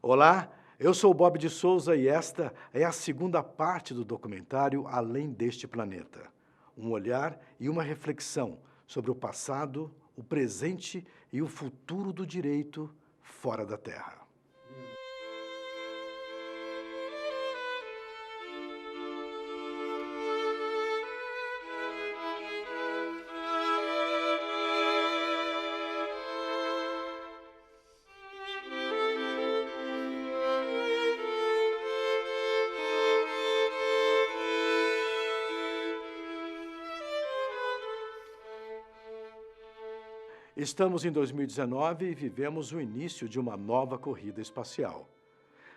Olá, eu sou o Bob de Souza e esta é a segunda parte do documentário Além deste Planeta. Um olhar e uma reflexão sobre o passado, o presente e o futuro do direito fora da Terra. Estamos em 2019 e vivemos o início de uma nova corrida espacial.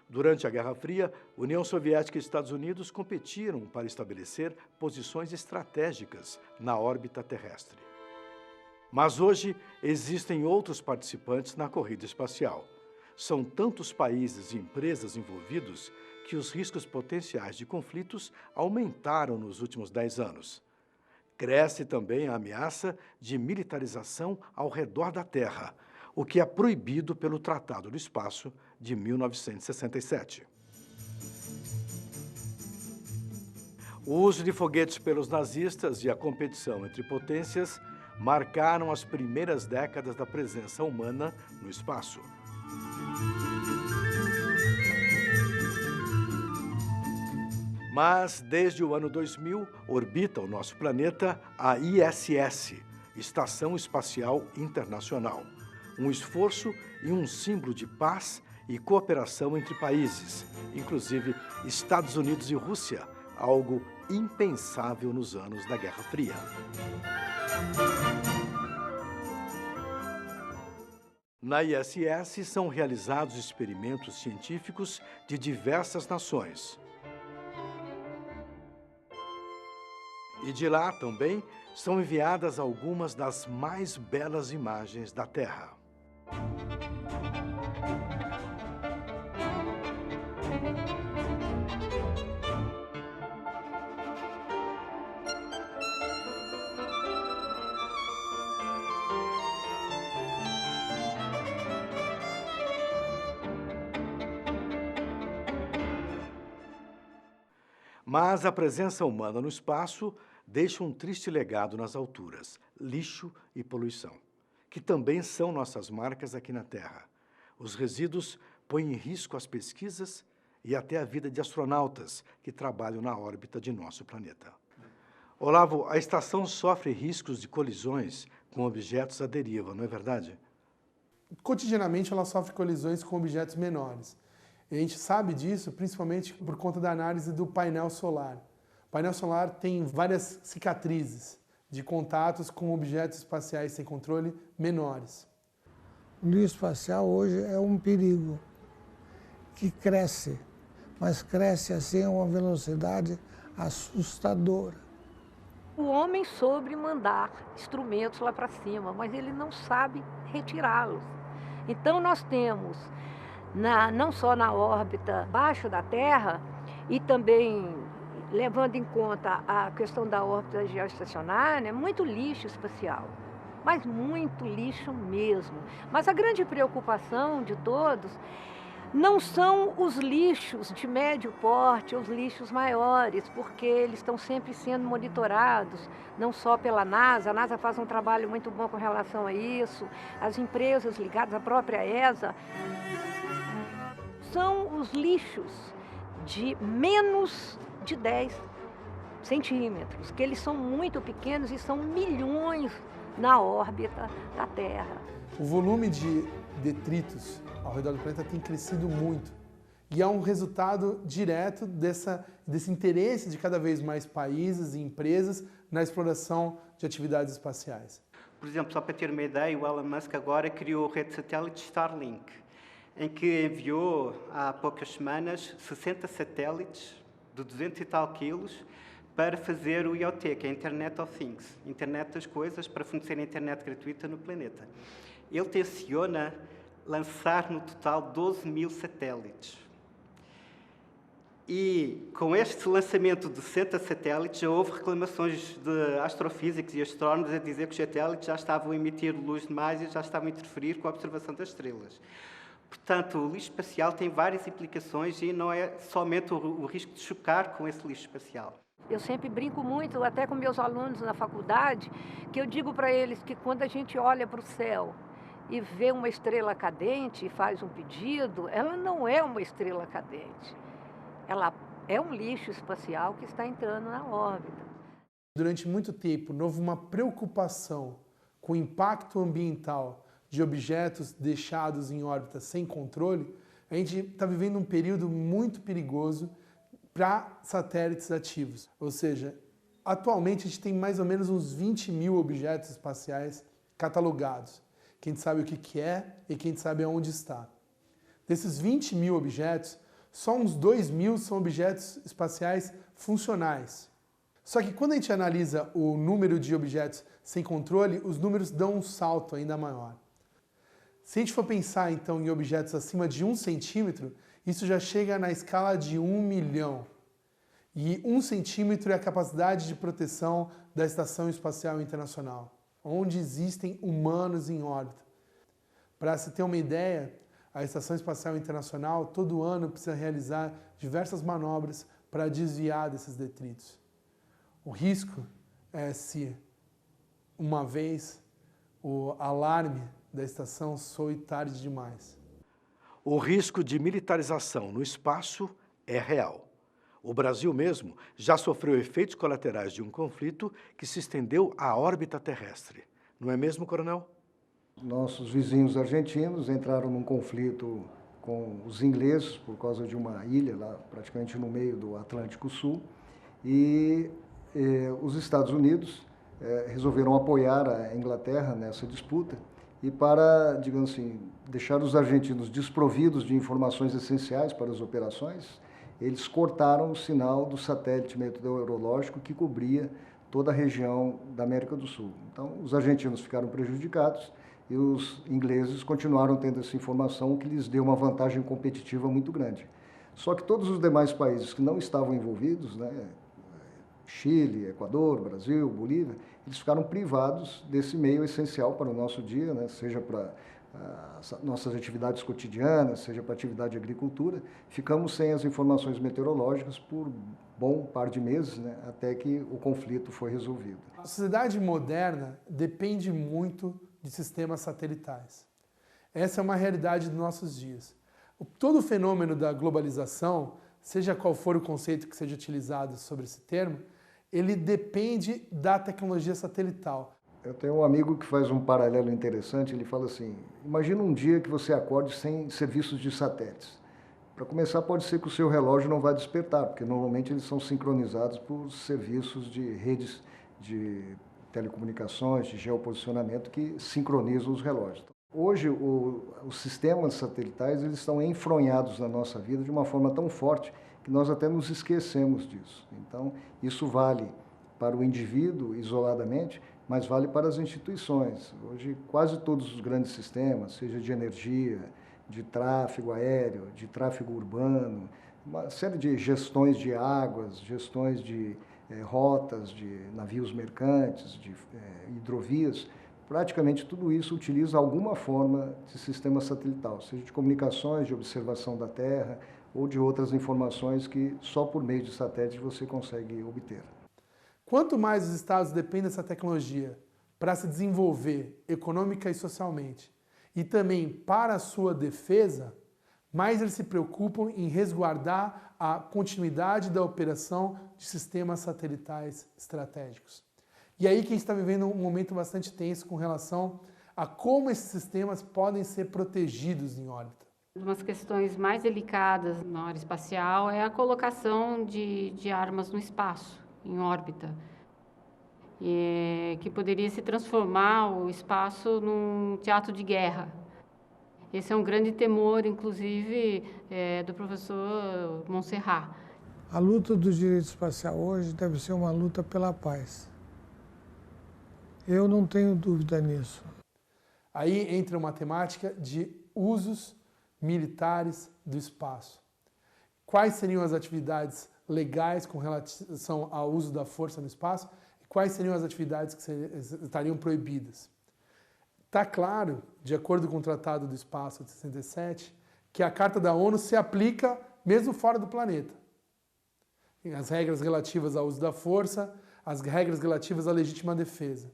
Durante a Guerra Fria, União Soviética e Estados Unidos competiram para estabelecer posições estratégicas na órbita terrestre. Mas hoje existem outros participantes na corrida espacial. São tantos países e empresas envolvidos que os riscos potenciais de conflitos aumentaram nos últimos 10 anos. Cresce também a ameaça de militarização ao redor da Terra, o que é proibido pelo Tratado do Espaço de 1967. O uso de foguetes pelos nazistas e a competição entre potências marcaram as primeiras décadas da presença humana no espaço. Mas, desde o ano 2000, orbita o nosso planeta a ISS, Estação Espacial Internacional, um esforço e um símbolo de paz e cooperação entre países, inclusive Estados Unidos e Rússia, algo impensável nos anos da Guerra Fria. Na ISS são realizados experimentos científicos de diversas nações. E de lá também são enviadas algumas das mais belas imagens da Terra. Mas a presença humana no espaço deixa um triste legado nas alturas, lixo e poluição, que também são nossas marcas aqui na Terra. Os resíduos põem em risco as pesquisas e até a vida de astronautas que trabalham na órbita de nosso planeta. Olavo, a estação sofre riscos de colisões com objetos à deriva, não é verdade? Cotidianamente ela sofre colisões com objetos menores. E a gente sabe disso principalmente por conta da análise do painel solar. O painel solar tem várias cicatrizes de contatos com objetos espaciais sem controle menores. O lixo espacial hoje é um perigo que cresce, mas cresce assim a uma velocidade assustadora. O homem soube mandar instrumentos lá para cima, mas ele não sabe retirá-los. Então nós temos, não só na órbita abaixo da Terra, e também levando em conta a questão da órbita geoestacionária, muito lixo espacial, mas muito lixo mesmo. Mas a grande preocupação de todos não são os lixos de médio porte, os lixos maiores, porque eles estão sempre sendo monitorados, não só pela NASA. A NASA faz um trabalho muito bom com relação a isso, as empresas ligadas à própria ESA. São os lixos de menos de 10 centímetros, que eles são muito pequenos e são milhões na órbita da Terra. O volume de detritos ao redor do planeta tem crescido muito. E é um resultado direto desse interesse de cada vez mais países e empresas na exploração de atividades espaciais. Por exemplo, só para ter uma ideia, o Elon Musk agora criou a rede de satélites Starlink, em que enviou há poucas semanas 60 satélites de 200 e tal quilos para fazer o IoT, que é a Internet of Things, Internet das Coisas, para fornecer a internet gratuita no planeta. Ele tenciona lançar no total 12 mil satélites. E com este lançamento de 60 satélites, já houve reclamações de astrofísicos e astrónomos a dizer que os satélites já estavam a emitir luz demais e já estavam a interferir com a observação das estrelas. Portanto, o lixo espacial tem várias implicações e não é somente o risco de chocar com esse lixo espacial. Eu sempre brinco muito, até com meus alunos na faculdade, que eu digo para eles que quando a gente olha para o céu e vê uma estrela cadente e faz um pedido, ela não é uma estrela cadente. Ela é um lixo espacial que está entrando na órbita. Durante muito tempo, houve uma preocupação com o impacto ambiental de objetos deixados em órbita sem controle. A gente está vivendo um período muito perigoso para satélites ativos. Ou seja, atualmente a gente tem mais ou menos uns 20 mil objetos espaciais catalogados. Quem sabe o que é e quem sabe aonde está. Desses 20 mil objetos, só uns 2 mil são objetos espaciais funcionais. Só que quando a gente analisa o número de objetos sem controle, os números dão um salto ainda maior. Se a gente for pensar então em objetos acima de 1 centímetro, isso já chega na escala de 1 milhão. E 1 centímetro é a capacidade de proteção da Estação Espacial Internacional, onde existem humanos em órbita. Para se ter uma ideia, a Estação Espacial Internacional todo ano precisa realizar diversas manobras para desviar desses detritos. O risco é se, uma vez, o alarme da estação soe tarde demais. O risco de militarização no espaço é real. O Brasil mesmo já sofreu efeitos colaterais de um conflito que se estendeu à órbita terrestre. Não é mesmo, coronel? Nossos vizinhos argentinos entraram num conflito com os ingleses por causa de uma ilha lá praticamente no meio do Atlântico Sul e os Estados Unidos resolveram apoiar a Inglaterra nessa disputa e para, digamos assim, deixar os argentinos desprovidos de informações essenciais para as operações, eles cortaram o sinal do satélite meteorológico que cobria toda a região da América do Sul. Então, os argentinos ficaram prejudicados e os ingleses continuaram tendo essa informação, o que lhes deu uma vantagem competitiva muito grande. Só que todos os demais países que não estavam envolvidos, né, Chile, Equador, Brasil, Bolívia, eles ficaram privados desse meio essencial para o nosso dia, né, seja para nossas atividades cotidianas, seja para atividade de agricultura. Ficamos sem as informações meteorológicas por bom par de meses, né, até que o conflito foi resolvido. A sociedade moderna depende muito de sistemas satelitais. Essa é uma realidade dos nossos dias. Todo o fenômeno da globalização, seja qual for o conceito que seja utilizado sobre esse termo, ele depende da tecnologia satelital. Eu tenho um amigo que faz um paralelo interessante, ele fala assim, imagina um dia que você acorde sem serviços de satélites. Para começar, pode ser que o seu relógio não vá despertar, porque normalmente eles são sincronizados por serviços de redes de telecomunicações, de geoposicionamento que sincronizam os relógios. Hoje, os sistemas satelitais eles estão enfronhados na nossa vida de uma forma tão forte que nós até nos esquecemos disso. Então, isso vale para o indivíduo isoladamente, mas vale para as instituições. Hoje, quase todos os grandes sistemas, seja de energia, de tráfego aéreo, de tráfego urbano, uma série de gestões de águas, gestões de rotas de navios mercantes, de hidrovias, praticamente tudo isso utiliza alguma forma de sistema satelital, seja de comunicações, de observação da Terra ou de outras informações que só por meio de satélite você consegue obter. Quanto mais os estados dependem dessa tecnologia para se desenvolver econômica e socialmente e também para a sua defesa, mais eles se preocupam em resguardar a continuidade da operação de sistemas satelitais estratégicos. E aí que a gente está vivendo um momento bastante tenso com relação a como esses sistemas podem ser protegidos em órbita. Uma das questões mais delicadas na área espacial é a colocação de armas no espaço, em órbita, que poderia se transformar o espaço num teatro de guerra. Esse é um grande temor, inclusive, do professor Montserrat. A luta do direito espacial hoje deve ser uma luta pela paz. Eu não tenho dúvida nisso. Aí entra uma temática de usos militares do espaço. Quais seriam as atividades legais com relação ao uso da força no espaço e quais seriam as atividades que estariam proibidas? Está claro, de acordo com o Tratado do Espaço de 67, que a Carta da ONU se aplica mesmo fora do planeta. As regras relativas ao uso da força, as regras relativas à legítima defesa.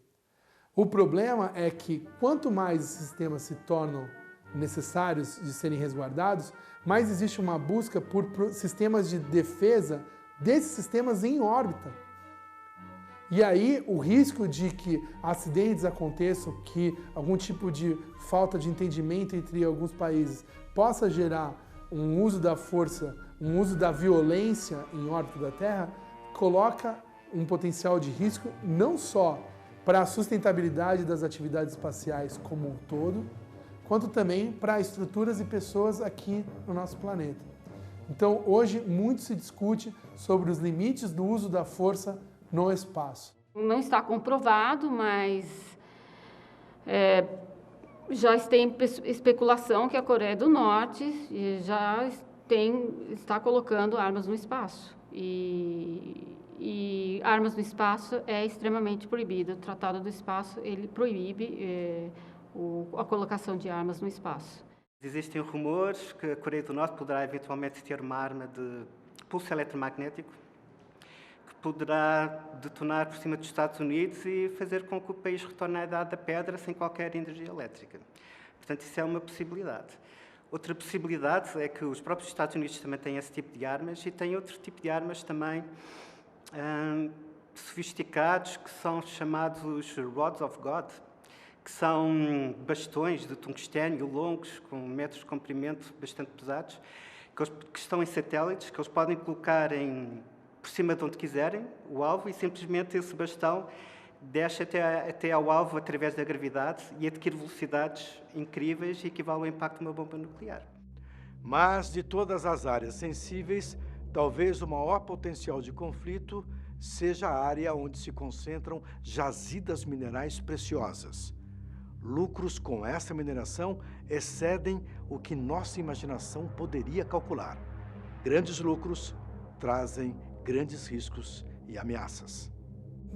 O problema é que quanto mais esses sistemas se tornam necessários de serem resguardados, mais existe uma busca por sistemas de defesa desses sistemas em órbita. E aí o risco de que acidentes aconteçam, que algum tipo de falta de entendimento entre alguns países possa gerar um uso da força, um uso da violência em órbita da Terra, coloca um potencial de risco não só para a sustentabilidade das atividades espaciais como um todo, quanto também para estruturas e pessoas aqui no nosso planeta. Então, hoje, muito se discute sobre os limites do uso da força no espaço. Não está comprovado, mas já tem especulação que a Coreia do Norte já está colocando armas no espaço. E armas no espaço é extremamente proibido. O Tratado do Espaço, ele proíbe a colocação de armas no espaço. Existem rumores que a Coreia do Norte poderá eventualmente ter uma arma de pulso eletromagnético que poderá detonar por cima dos Estados Unidos e fazer com que o país retorne à Idade da Pedra sem qualquer energia elétrica. Portanto, isso é uma possibilidade. Outra possibilidade é que os próprios Estados Unidos também têm esse tipo de armas e têm outro tipo de armas também sofisticados, que são chamados Rods of God, que são bastões de tungstênio longos, com metros de comprimento, bastante pesados, que estão em satélites, que eles podem colocar por cima de onde quiserem o alvo e simplesmente esse bastão desce até ao alvo através da gravidade e adquire velocidades incríveis e equivale ao impacto de uma bomba nuclear. Mas, de todas as áreas sensíveis, talvez o maior potencial de conflito seja a área onde se concentram jazidas minerais preciosas. Lucros com essa mineração excedem o que nossa imaginação poderia calcular. Grandes lucros trazem grandes riscos e ameaças.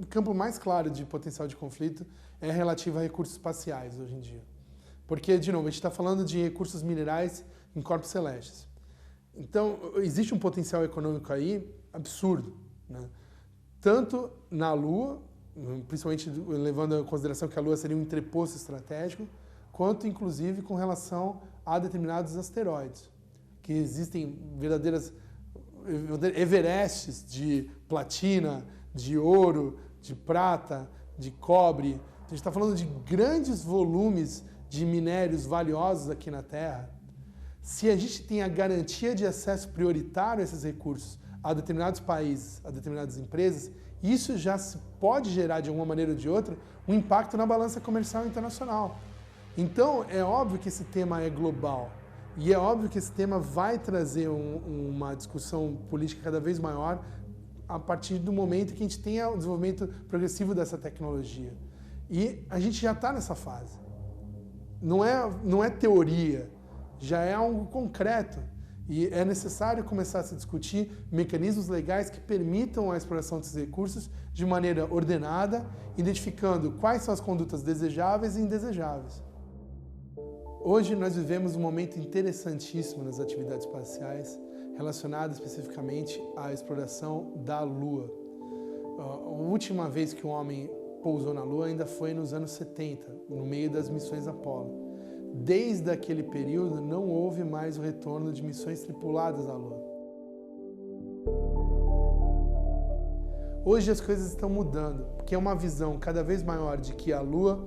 O campo mais claro de potencial de conflito é relativo a recursos espaciais hoje em dia. Porque, de novo, a gente está falando de recursos minerais em corpos celestes. Então, existe um potencial econômico aí absurdo, né? Tanto na Lua, principalmente levando em consideração que a Lua seria um entreposto estratégico, quanto, inclusive, com relação a determinados asteroides, que existem verdadeiras everestes de platina, de ouro, de prata, de cobre. A gente está falando de grandes volumes de minérios valiosos aqui na Terra. Se a gente tem a garantia de acesso prioritário a esses recursos a determinados países, a determinadas empresas, isso já pode gerar, de uma maneira ou de outra, um impacto na balança comercial internacional. Então, é óbvio que esse tema é global. E é óbvio que esse tema vai trazer uma discussão política cada vez maior a partir do momento que a gente tenha o desenvolvimento progressivo dessa tecnologia. E a gente já está nessa fase. Não é teoria, já é algo concreto. E é necessário começar a se discutir mecanismos legais que permitam a exploração desses recursos de maneira ordenada, identificando quais são as condutas desejáveis e indesejáveis. Hoje nós vivemos um momento interessantíssimo nas atividades espaciais, relacionado especificamente à exploração da Lua. A última vez que o homem pousou na Lua ainda foi nos anos 70, no meio das missões Apollo. Desde aquele período não houve mais o retorno de missões tripuladas à Lua. Hoje as coisas estão mudando, porque é uma visão cada vez maior de que a Lua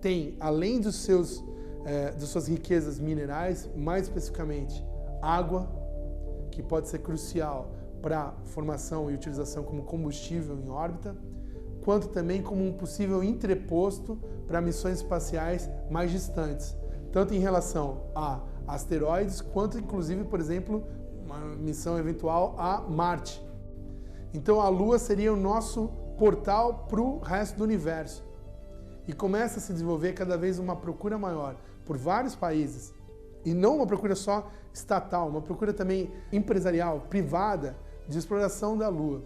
tem, além das suas riquezas minerais, mais especificamente água, que pode ser crucial para a formação e utilização como combustível em órbita, quanto também como um possível entreposto para missões espaciais mais distantes, tanto em relação a asteroides, quanto inclusive, por exemplo, uma missão eventual a Marte. Então a Lua seria o nosso portal para o resto do universo. E começa a se desenvolver cada vez uma procura maior por vários países, e não uma procura só estatal, uma procura também empresarial, privada, de exploração da Lua.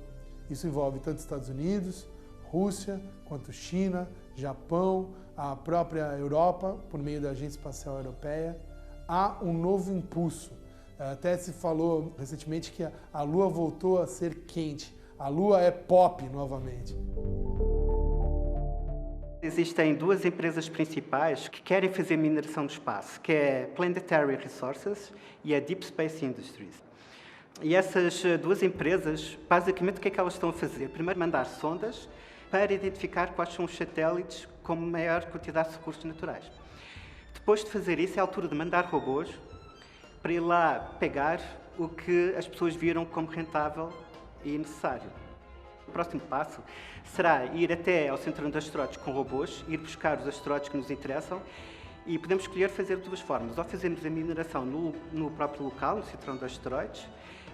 Isso envolve tanto Estados Unidos, Rússia, quanto China, Japão, a própria Europa, por meio da Agência Espacial Europeia, há um novo impulso. Até se falou recentemente que a Lua voltou a ser quente. A Lua é pop novamente. Existem duas empresas principais que querem fazer mineração do espaço, que é Planetary Resources e a Deep Space Industries. E essas duas empresas, basicamente, o que é que elas estão a fazer? Primeiro, mandar sondas para identificar quais são os satélites com maior quantidade de recursos naturais. Depois de fazer isso, é a altura de mandar robôs para ir lá pegar o que as pessoas viram como rentável e necessário. O próximo passo será ir até ao cinturão de asteroides com robôs, ir buscar os asteroides que nos interessam e podemos escolher fazer de duas formas. Ou fazemos a mineração no próprio local, no cinturão de asteroides,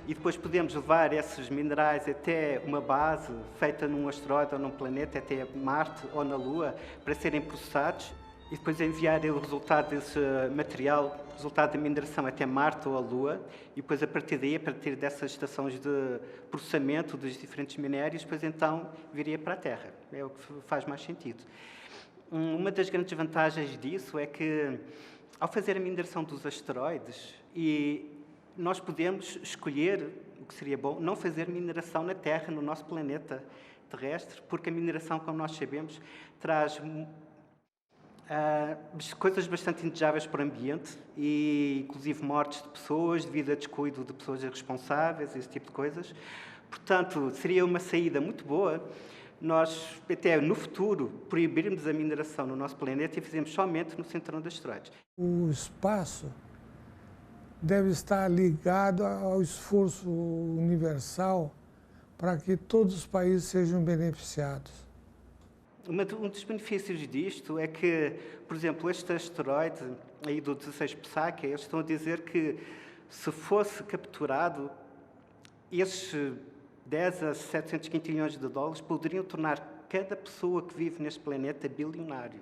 e depois podemos levar esses minerais até uma base feita num asteroide ou num planeta, até Marte ou na Lua, para serem processados e depois enviar o resultado desse material, o resultado da mineração até Marte ou a Lua, e depois a partir daí, a partir dessas estações de processamento dos diferentes minérios, depois então viria para a Terra. É o que faz mais sentido. Uma das grandes vantagens disso é que, ao fazer a mineração dos asteroides, nós podemos escolher, o que seria bom, não fazer mineração na Terra, no nosso planeta terrestre, porque a mineração, como nós sabemos, traz coisas bastante indesejáveis para o ambiente, e inclusive mortes de pessoas devido a descuido de pessoas irresponsáveis, esse tipo de coisas. Portanto, seria uma saída muito boa nós, até no futuro, proibirmos a mineração no nosso planeta e fazermos somente no cinturão de asteroides. O espaço deve estar ligado ao esforço universal para que todos os países sejam beneficiados. Um dos benefícios disto é que, por exemplo, este asteroide aí do 16 Psaque, eles estão a dizer que se fosse capturado, esses 10 a 700 quintilhões de dólares poderiam tornar cada pessoa que vive neste planeta bilionário.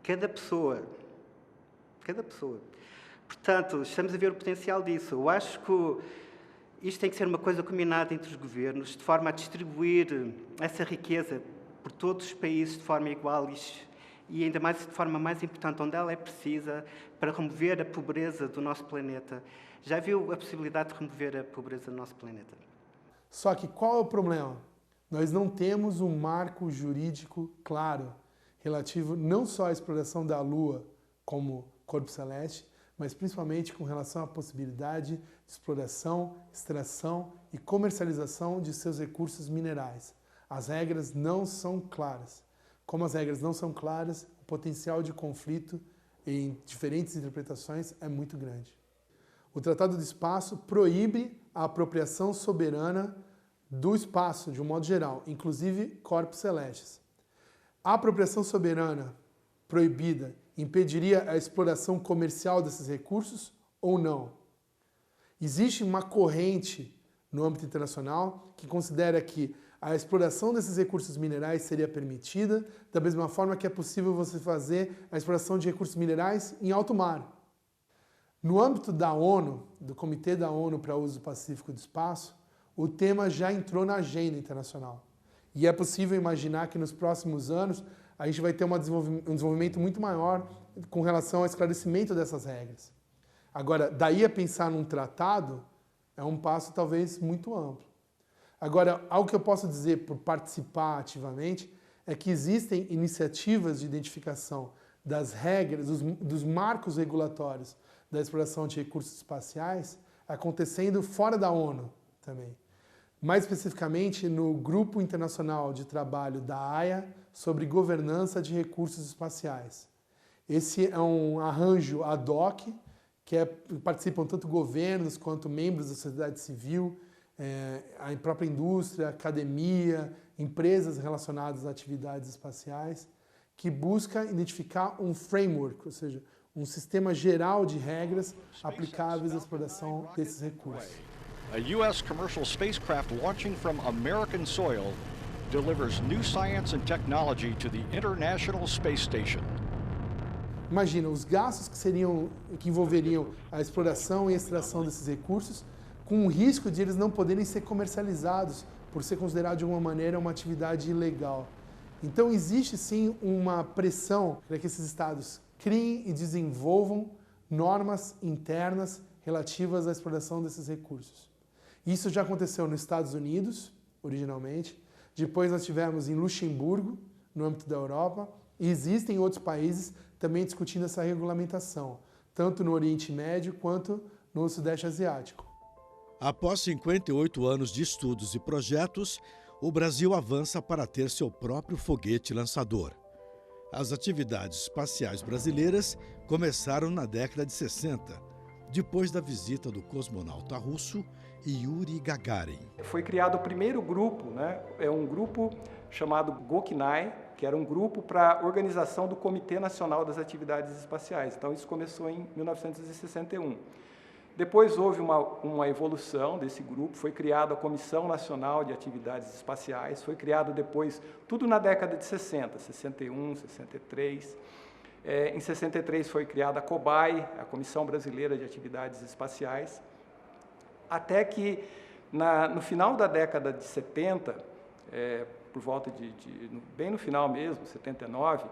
Cada pessoa. Cada pessoa. Portanto, estamos a ver o potencial disso. Eu acho que isto tem que ser uma coisa combinada entre os governos, de forma a distribuir essa riqueza por todos os países de forma igual e ainda mais de forma mais importante, onde ela é precisa, para remover a pobreza do nosso planeta. Já viu a possibilidade de remover a pobreza do nosso planeta? Só que qual é o problema? Nós não temos um marco jurídico claro, relativo não só à exploração da Lua como corpo celeste, mas principalmente com relação à possibilidade de exploração, extração e comercialização de seus recursos minerais. As regras não são claras. Como as regras não são claras, o potencial de conflito em diferentes interpretações é muito grande. O Tratado do Espaço proíbe a apropriação soberana do espaço, de um modo geral, inclusive corpos celestes. A apropriação soberana proibida impediria a exploração comercial desses recursos ou não? Existe uma corrente no âmbito internacional que considera que a exploração desses recursos minerais seria permitida, da mesma forma que é possível você fazer a exploração de recursos minerais em alto mar. No âmbito da ONU, do Comitê da ONU para o Uso Pacífico do Espaço, o tema já entrou na agenda internacional. E é possível imaginar que nos próximos anos a gente vai ter um desenvolvimento muito maior com relação ao esclarecimento dessas regras. Agora, daí a pensar num tratado é um passo talvez muito amplo. Agora, algo que eu posso dizer por participar ativamente é que existem iniciativas de identificação das regras, dos marcos regulatórios da exploração de recursos espaciais acontecendo fora da ONU também. Mais especificamente no Grupo Internacional de Trabalho da Haia sobre Governança de Recursos Espaciais. Esse é um arranjo ad hoc que participam tanto governos quanto membros da sociedade civil, a própria indústria, academia, empresas relacionadas a atividades espaciais, que busca identificar um framework, ou seja, um sistema geral de regras aplicáveis à exploração desses recursos. A U.S. commercial spacecraft launching from American soil delivers new science and technology to the International Space Station. Imagina os gastos que envolveriam a exploração e extração desses recursos, com o risco de eles não poderem ser comercializados por ser considerado de alguma maneira uma atividade ilegal. Então existe sim uma pressão para que esses estados criem e desenvolvam normas internas relativas à exploração desses recursos. Isso já aconteceu nos Estados Unidos, originalmente, depois nós tivemos em Luxemburgo, no âmbito da Europa, e existem outros países também discutindo essa regulamentação, tanto no Oriente Médio quanto no Sudeste Asiático. Após 58 anos de estudos e projetos, o Brasil avança para ter seu próprio foguete lançador. As atividades espaciais brasileiras começaram na década de 60, depois da visita do cosmonauta russo Yuri Gagarin. Foi criado o primeiro grupo, é um grupo chamado GOKNAI, que era um grupo para a organização do Comitê Nacional das Atividades Espaciais. Então, isso começou em 1961. Depois houve uma evolução desse grupo, foi criada a Comissão Nacional de Atividades Espaciais, foi criado depois, tudo na década de 60, 61, 63. Em 63 foi criada a COBAI, a Comissão Brasileira de Atividades Espaciais, até que no final da década de 70, por volta bem no final mesmo, 79,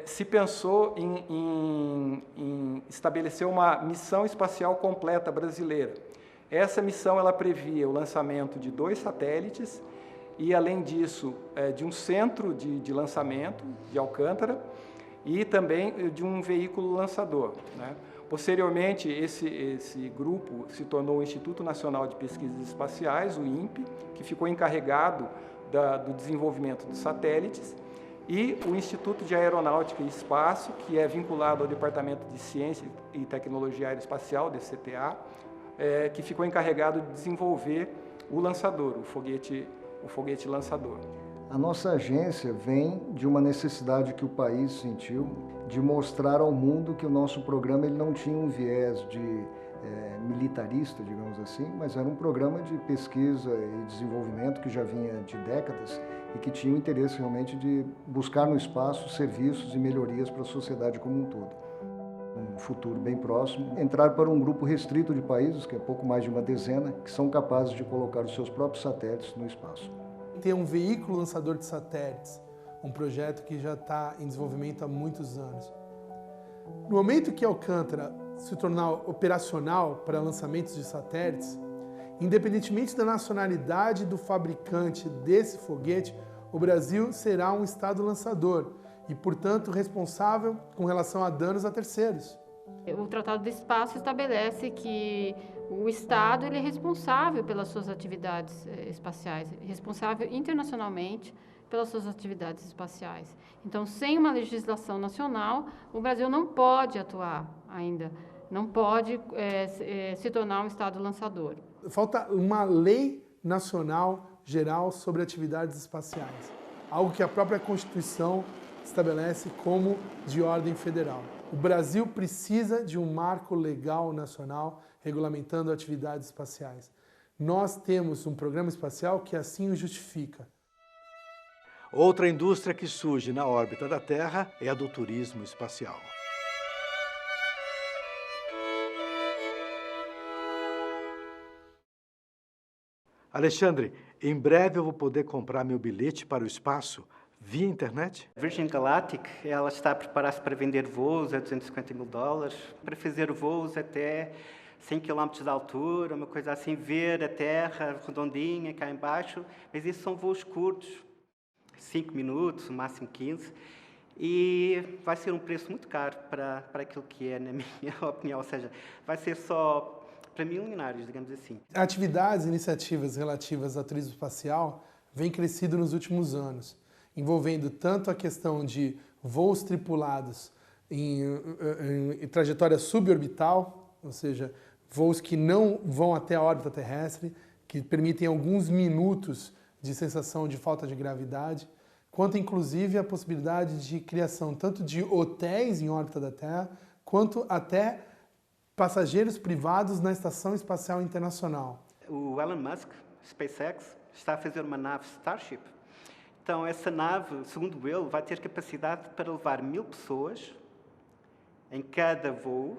se pensou em estabelecer uma missão espacial completa brasileira. Essa missão ela previa o lançamento de 2 satélites e, além disso, de um centro de lançamento de Alcântara e também de um veículo lançador, Posteriormente, esse grupo se tornou o Instituto Nacional de Pesquisas Espaciais, o INPE, que ficou encarregado do desenvolvimento dos satélites, e o Instituto de Aeronáutica e Espaço, que é vinculado ao Departamento de Ciência e Tecnologia Aeroespacial, DCTA, que ficou encarregado de desenvolver o lançador, o foguete lançador. A nossa agência vem de uma necessidade que o país sentiu de mostrar ao mundo que o nosso programa ele não tinha um viés militarista, digamos assim, mas era um programa de pesquisa e desenvolvimento que já vinha de décadas e que tinha o interesse realmente de buscar no espaço serviços e melhorias para a sociedade como um todo. Um futuro bem próximo, entrar para um grupo restrito de países, que é pouco mais de uma dezena, que são capazes de colocar os seus próprios satélites no espaço. Tem um veículo lançador de satélites, um projeto que já está em desenvolvimento há muitos anos. No momento que Alcântara se tornar operacional para lançamentos de satélites, independentemente da nacionalidade do fabricante desse foguete, o Brasil será um Estado lançador e, portanto, responsável com relação a danos a terceiros. O Tratado do Espaço estabelece que o Estado ele é responsável pelas suas atividades espaciais, responsável internacionalmente pelas suas atividades espaciais. Então, sem uma legislação nacional, o Brasil não pode atuar ainda, não pode se tornar um Estado lançador. Falta uma lei nacional geral sobre atividades espaciais, algo que a própria Constituição estabelece como de ordem federal. O Brasil precisa de um marco legal nacional regulamentando atividades espaciais. Nós temos um programa espacial que assim o justifica. Outra indústria que surge na órbita da Terra é a do turismo espacial. Alexandre, em breve eu vou poder comprar meu bilhete para o espaço via internet? A Virgin Galactic, ela está a preparar-se para vender voos a $250 mil, para fazer voos até 100 km de altura, uma coisa assim, ver a Terra redondinha cá embaixo, mas isso são voos curtos, 5 minutos, no máximo 15, e vai ser um preço muito caro para aquilo que é, na minha opinião, ou seja, vai ser só para milionários, digamos assim. Atividades e iniciativas relativas ao turismo espacial vêm crescendo nos últimos anos, envolvendo tanto a questão de voos tripulados em trajetória suborbital, ou seja, voos que não vão até a órbita terrestre, que permitem alguns minutos de sensação de falta de gravidade, quanto inclusive a possibilidade de criação tanto de hotéis em órbita da Terra, quanto até passageiros privados na Estação Espacial Internacional. O Elon Musk, SpaceX, está a fazer uma nave Starship. Então, essa nave, segundo ele, vai ter capacidade para levar 1000 pessoas em cada voo,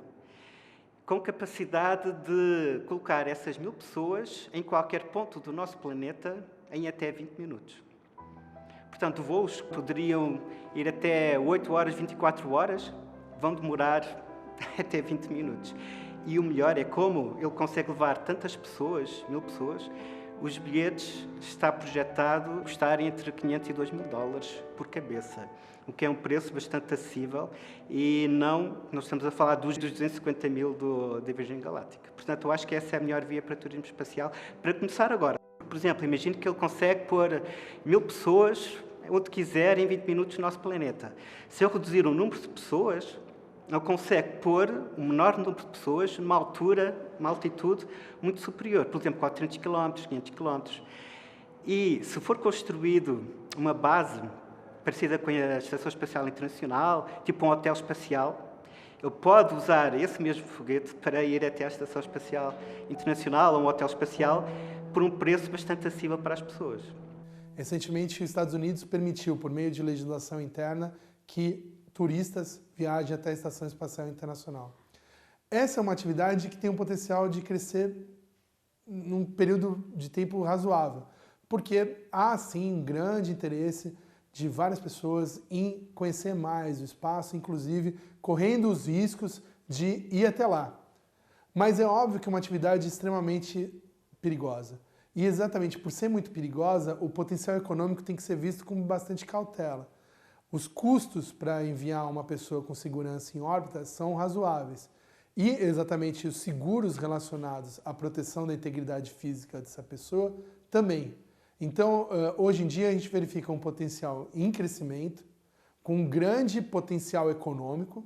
com capacidade de colocar essas 1000 pessoas em qualquer ponto do nosso planeta em até 20 minutos. Portanto, voos que poderiam ir até 8 horas, 24 horas, vão demorar até 20 minutos. E o melhor é como ele consegue levar tantas pessoas, 1000 pessoas, os bilhetes está projetado custarem entre 500 e 2 mil dólares por cabeça, o que é um preço bastante acessível e não estamos a falar dos 250 mil da Virgin Galactic. Portanto, eu acho que essa é a melhor via para turismo espacial para começar agora. Por exemplo, imagine que ele consegue pôr 1000 pessoas onde quiser em 20 minutos no nosso planeta. Se eu reduzir o número de pessoas, ele consegue pôr um menor número de pessoas numa altura, uma altitude muito superior, por exemplo, 400 km, 500 km. E se for construído uma base parecida com a Estação Espacial Internacional, tipo um hotel espacial, ele pode usar esse mesmo foguete para ir até à Estação Espacial Internacional ou um hotel espacial por um preço bastante acessível para as pessoas. Recentemente, os Estados Unidos permitiu, por meio de legislação interna, que turistas viajem até a Estação Espacial Internacional. Essa é uma atividade que tem um potencial de crescer num período de tempo razoável, porque há, sim, um grande interesse de várias pessoas em conhecer mais o espaço, inclusive correndo os riscos de ir até lá. Mas é óbvio que é uma atividade extremamente perigosa. E exatamente por ser muito perigosa, o potencial econômico tem que ser visto com bastante cautela. Os custos para enviar uma pessoa com segurança em órbita são razoáveis. E exatamente os seguros relacionados à proteção da integridade física dessa pessoa também. Então, hoje em dia, a gente verifica um potencial em crescimento, com um grande potencial econômico,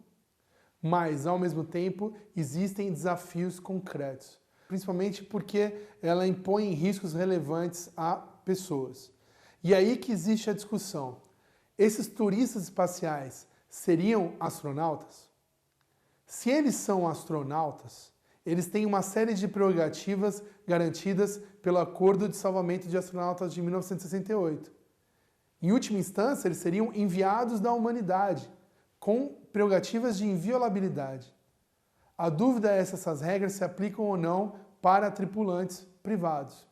mas, ao mesmo tempo, existem desafios concretos, principalmente porque ela impõe riscos relevantes a pessoas. E aí que existe a discussão. Esses turistas espaciais seriam astronautas? Se eles são astronautas, eles têm uma série de prerrogativas garantidas pelo Acordo de Salvamento de Astronautas de 1968. Em última instância, eles seriam enviados da humanidade, com prerrogativas de inviolabilidade. A dúvida é se essas regras se aplicam ou não para tripulantes privados.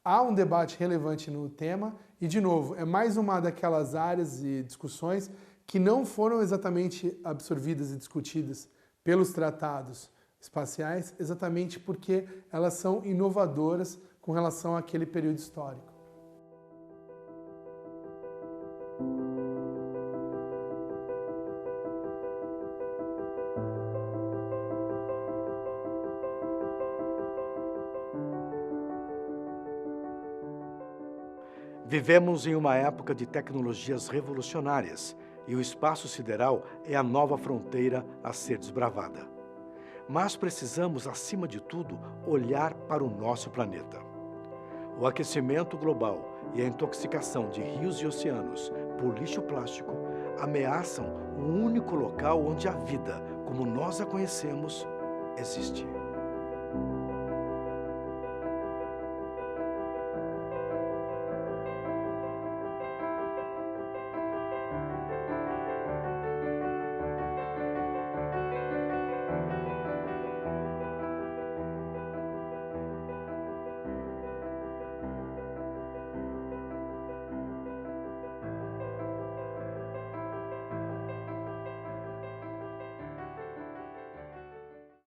Há um debate relevante no tema e, de novo, é mais uma daquelas áreas e discussões que não foram exatamente absorvidas e discutidas pelos tratados espaciais, exatamente porque elas são inovadoras com relação àquele período histórico. Vivemos em uma época de tecnologias revolucionárias e o espaço sideral é a nova fronteira a ser desbravada. Mas precisamos, acima de tudo, olhar para o nosso planeta. O aquecimento global e a intoxicação de rios e oceanos por lixo plástico ameaçam o único local onde a vida, como nós a conhecemos, existe.